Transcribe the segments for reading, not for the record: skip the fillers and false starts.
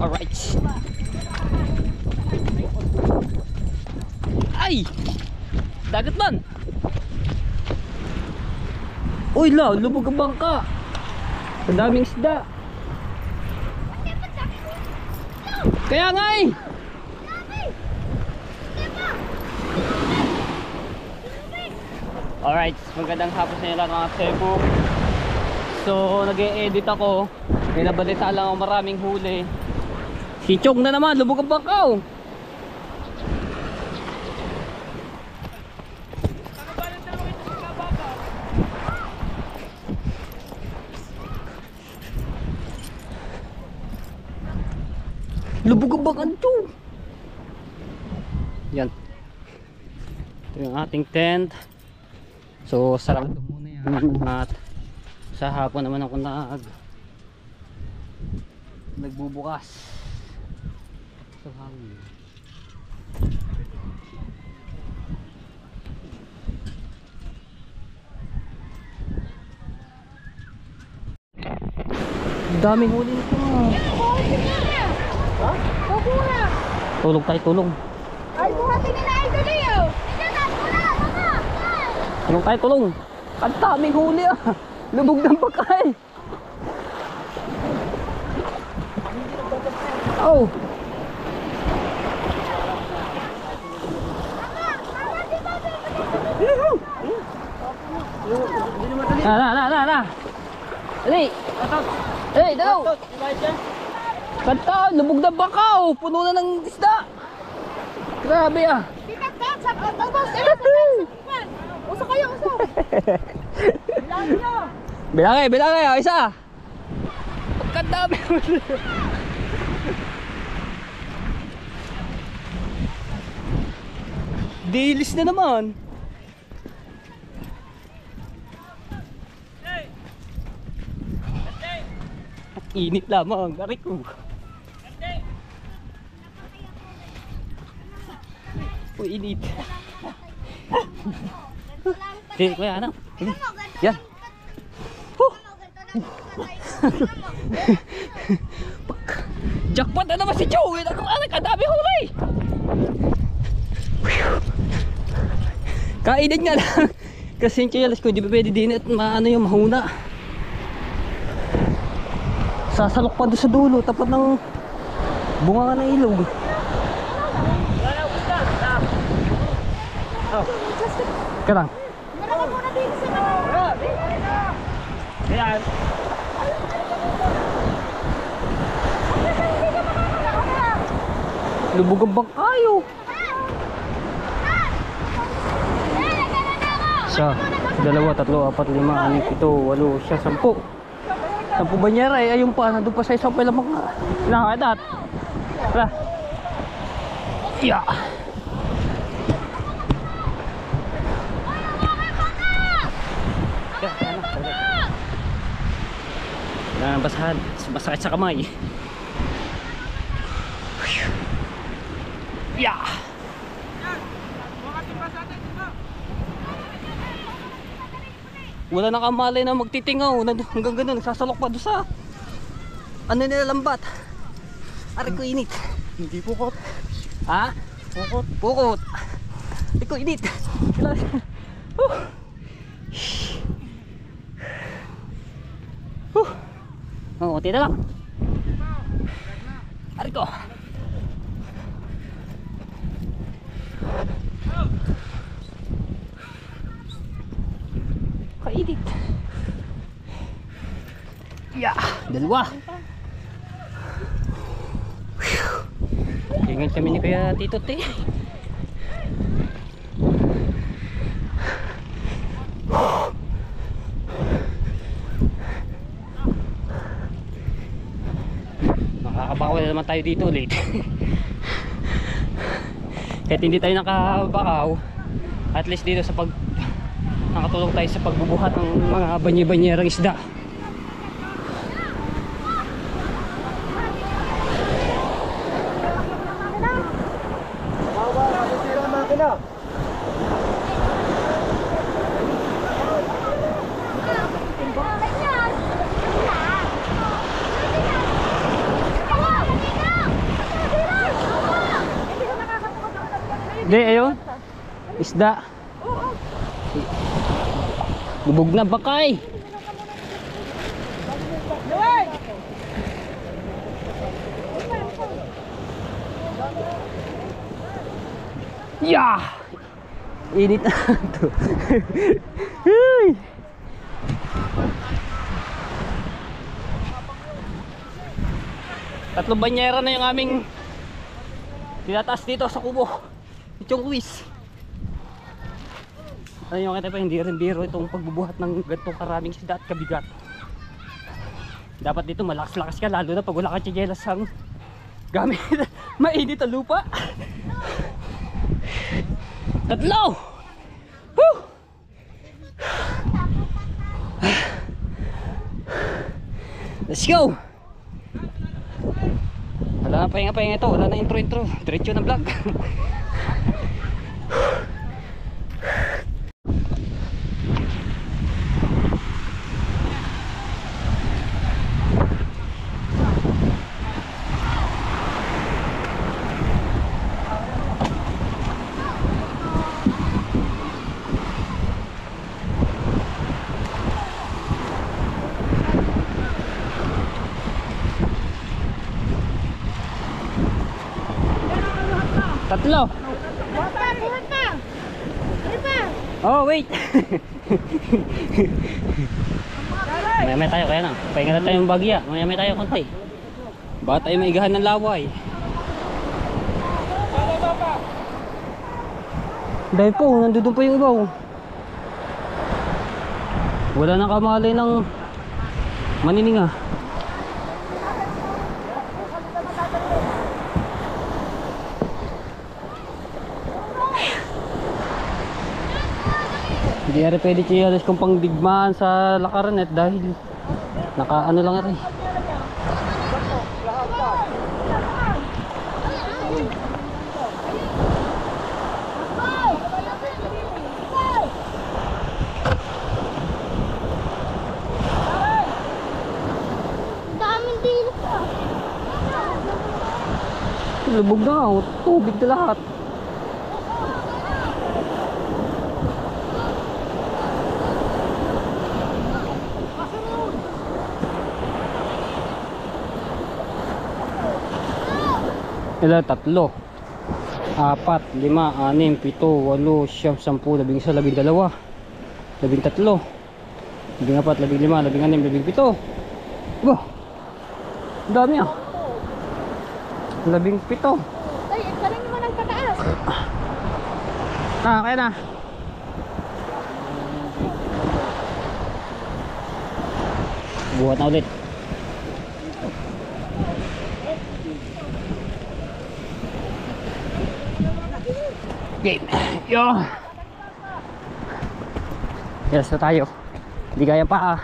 Alright. Ay! Dagat man! Uy la, lubog ang bangka. Ang daming isda. Kaya nga eh. Alright, magandang hapon sa inyo lahat mga Cebu. So, nag-e-edit ako. May nabalita lang ako maraming huli. Si Chong na naman, lubog ang bangkaw. Lubog ang bangkaw. Yan. Ito yung ating tent. So, sarado muna yan. At sa hapon naman ako nagbubukas. So, hangin. Daming huli nito. Ha? Kukuha! Tulong tayo, tulong. Ay, buhatin nila ay dali yun! Tulong tayo, tulong. Ang daming huli ah. Lubog ng bakay. Oh. Na. Dali. Hey, dalaw. Kanta, lubog ng bakaw. Puno na ng isda. Grabe ah. Tinagkat sa pagtabas. Uso kayo, uso. Bilangin nyo. Bilang kayo. Isa. Pagkandami. Dilis na naman. At init lamang. Aray ko. Uy, init. Sige, kuya, anak. Yan. Jackpot na naman si Joey. Ang dami huli. Kainin nga lang. Kasi yung chinelas ko hindi pa pwede din at maano yung mahuna. Sasalok pa doon sa dulo. Tapat ng bunga ng ilog. Karang. Marami muna dito sa mga. Ayan. Lubog ang bangkayo. Isa, dalawa, tatlo, apat, lima, anim, pito, walo, siya, 10. 10 banyera eh, ayun pa, nandun pa sa isang pala mga nakakadat. Tara. Yeah. Basahan, masakit sa kamay. Yeah. Wala na kamalay na magtitingaw. Hanggang ganun, nagsasalok pa doon sa ano nila lambat. Aray ko init. Hindi pukot. Ha? Pukot. Aray ko init. Oh, konti na lang. Aray ko. Kainit. Yeah, dalawa. Ingat kami ni Kuya Tito T. Nakakabakaw na naman tayo dito ulit. Kahit hindi tayo nakabakaw, at least dito sa nakatulong tayo sa pagbubuhat ng mga banyi-banyerang isda. Hindi, ayun. Isda. Lubog na bakay. Yeah! Init na ito. Tatlong banyera na yung aming tinataas dito sa kubo. Itong quiz. Ano yung kita pa, hindi rin biro itong pagbubuhat ng ganitong karaming isda at kabigat. Dapat dito malakas-lakas ka, lalo na pag wala ka tsinelas ang gamit. Mainit ang lupa. Tatlo! Woo! Let's go! Wala na pahinga-pahinga ito, wala na intro-intro. Diretso ng vlog. Tatlo. Buhat pa, buhat pa. Ano pa? Oh, wait. Maya-maya tayo, kaya na. Pahinga na tayong bagya. Maya-maya tayo konti. Baka tayo maigahan ng laway. Dahil po, nandun pa yung ibaw. Wala nang kamalay ng manininga. Hindi rin pwede chiyalas kung pangdigmaan sa lakaran dahil naka ano lang rin. Daming dilo pa. Lubog na nga, tubig na lahat. Ilan? 3, 4, 5, 6, 7, 8, 9, 10, 11, 12, 13, 14, 15, 16, 17. Bah! Ang dami ah. 17. Ay, galing mo ng pataas. Kaya na. Buhat na ulit. Game. Yo. Yes na tayo. Hindi kaya pa ah.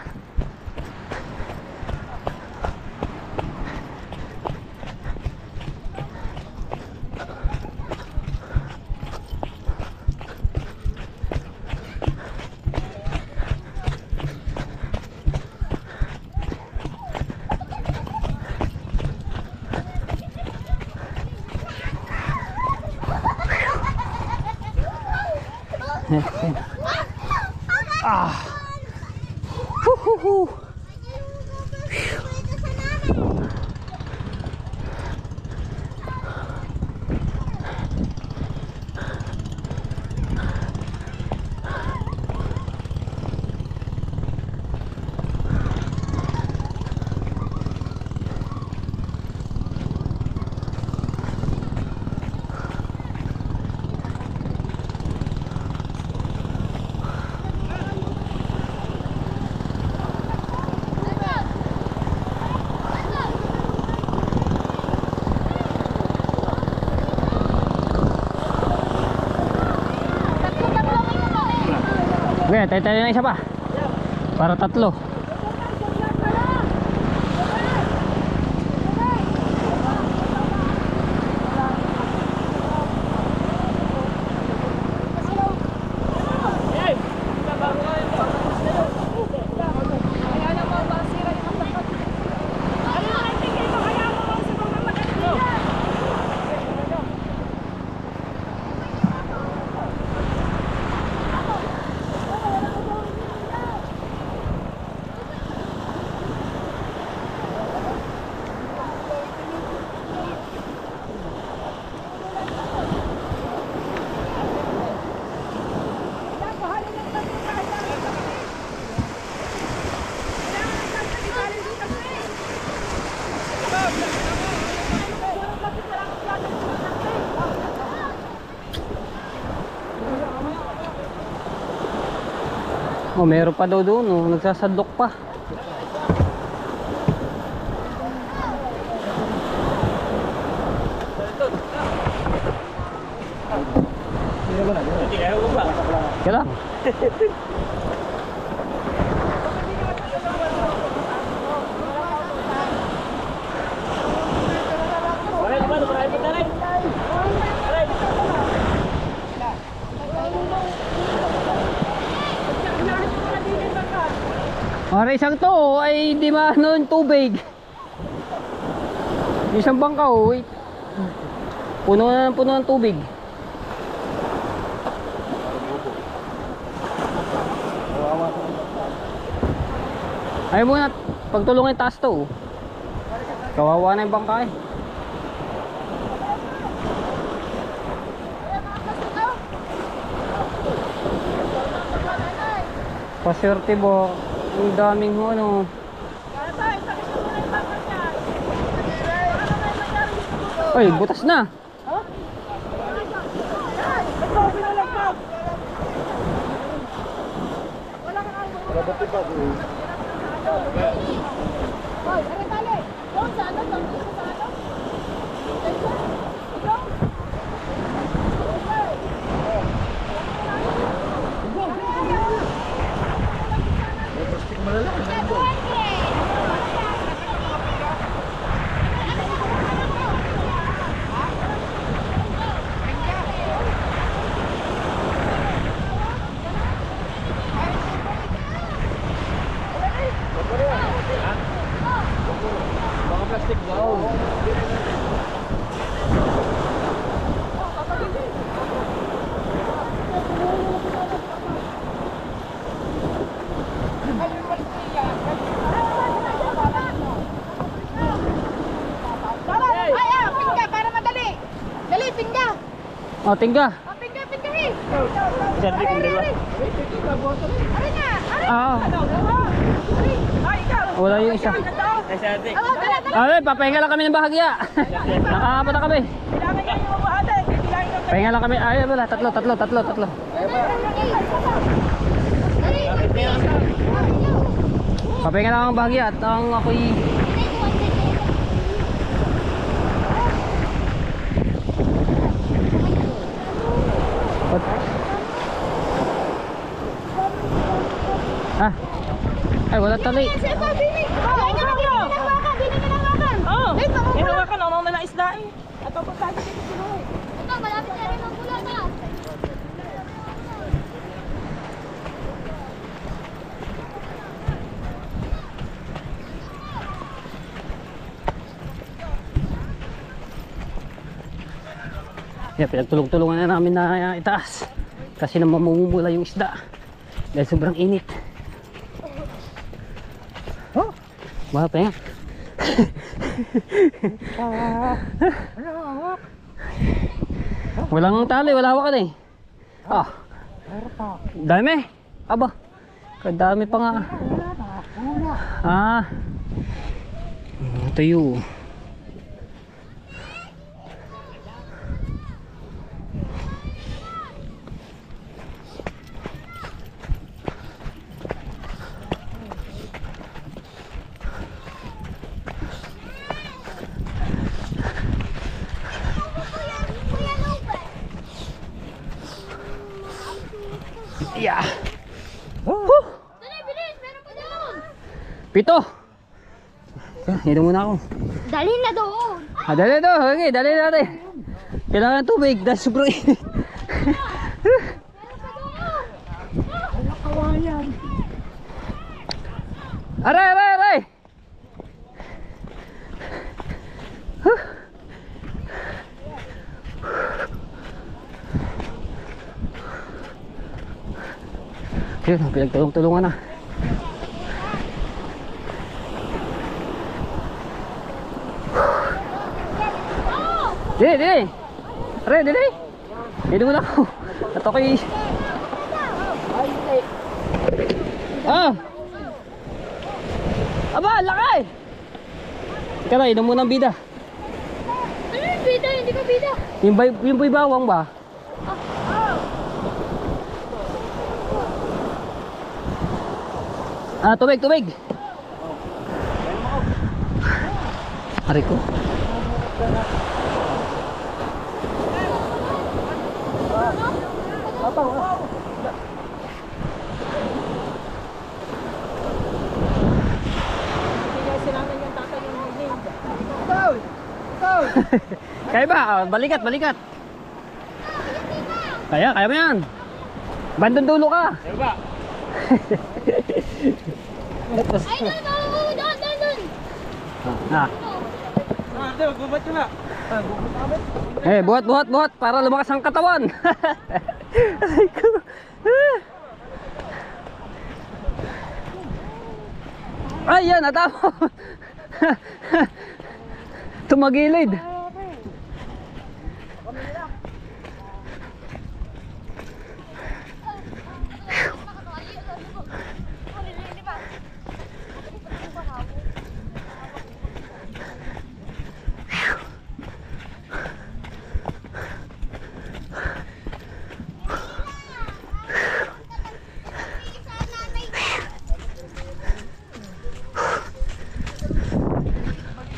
Ah. Huhuhu. Okay, tayo na isa pa. Para 3. Oh, meron pa daw doon, oh. Nagsasadlok pa. Kaya lang. Para isang to ay hindi maano yung tubig. Isang bangkaw ay puno ng tubig. Ayaw muna pagtulungan yung taas to. Kawawa na yung bangka eh. Paswerte mo. Ang daming ano. Ay, butas na. Oh, tingga. Oh, pinggah eh. Jadi dalawa. Ari na, ari. Wala yung isa. Ay, papahinga lang kami ng bahagya. Nakaapat na kami. Pahinga lang kami. Ay, wala. Tatlo. Papahinga lang ang bahagya at ang ako'y... Ah. Ay, wala tali. Hinawakan ako na isda eh. Ato po sa dito sinuhay. Ito, malapit na rin ang bulan na. Yeah, pinagtulong-tulungan na namin na itaas. Kasi naman mamumula yung isda. Dahil sobrang init. Oh, mahal pa yan. Walang tali, wala hawakan eh. Ah, dami. Aba, kadami pa nga. Ah, tayo. Yeah. Dali, bilis, meron pa doon. 7. Hino muna ako. Dalhin na doon. Ah, dali to. Okay, dali natin. Kailangan ng tubig dahil sobrang init. Aray. Yun, pinagtulong-tulungan na. Dili. Aray, dili. Dili mo na ako. At ako'y... Ah! Aba, laki! Ika na, inom mo ng bida. Ano yung bida? Hindi ko bida. Yung boy bawang ba? Ah, tubig, tubig. Hari ko. Kaya ba? Ah, balikat, balikat. Kaya mo yan. Bandang dulo ka. Kaya ba? Ay, doon. Ah. Hindi, magbubat ko na. Eh, buhat para lumakas ang katawan. Aray ko. Ay, yan, natama. Tumagilid.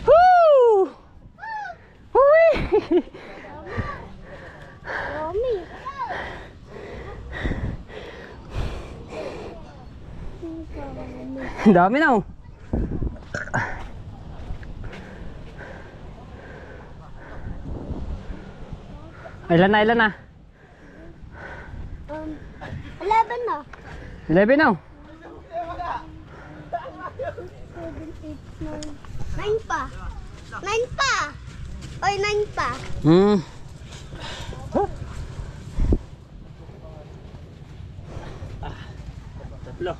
Woo! Uwi! Ang dami na oh. Ilan na? 11 na. 11 na oh. 9 pa. 9 pa. Oy, 9 pa. Tatlo.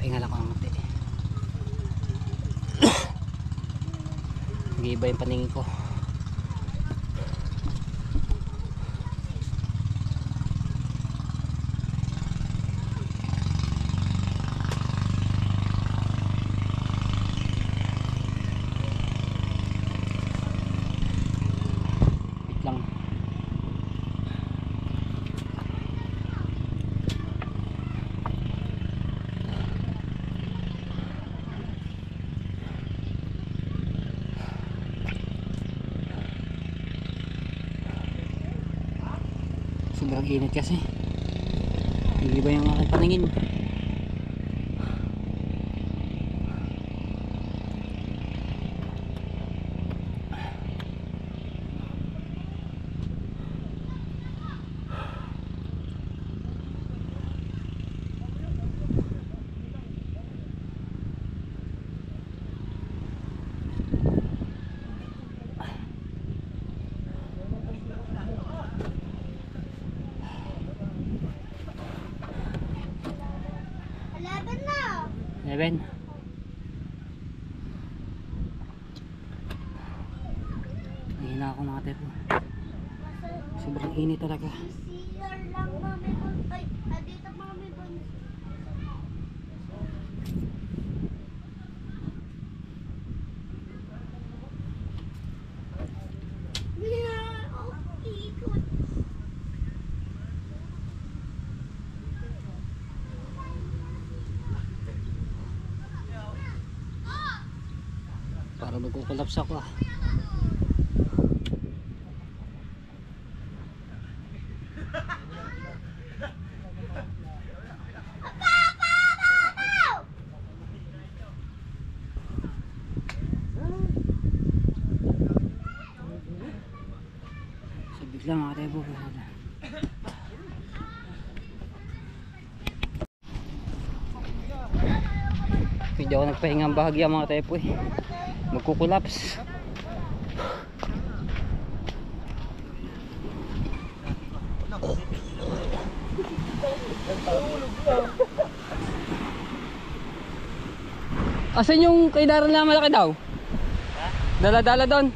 Pahinga lang ako ng munti. Nag-iiba yung paningin ko. Wait lang. Sobrang init kasi. Nag-iba yung aking paningin. Eleven. Nahina ako mga tepo. Sobrang init talaga. CR lang mami. Ay, dito mami. Para magkukulaps ako ah. Sabik lang mga tebo. Hindi ako nagpahinga ang bahagya mga tepo eh. Magkukulaps. Asan yung kay Daryl na malaki daw? Dala-dala doon.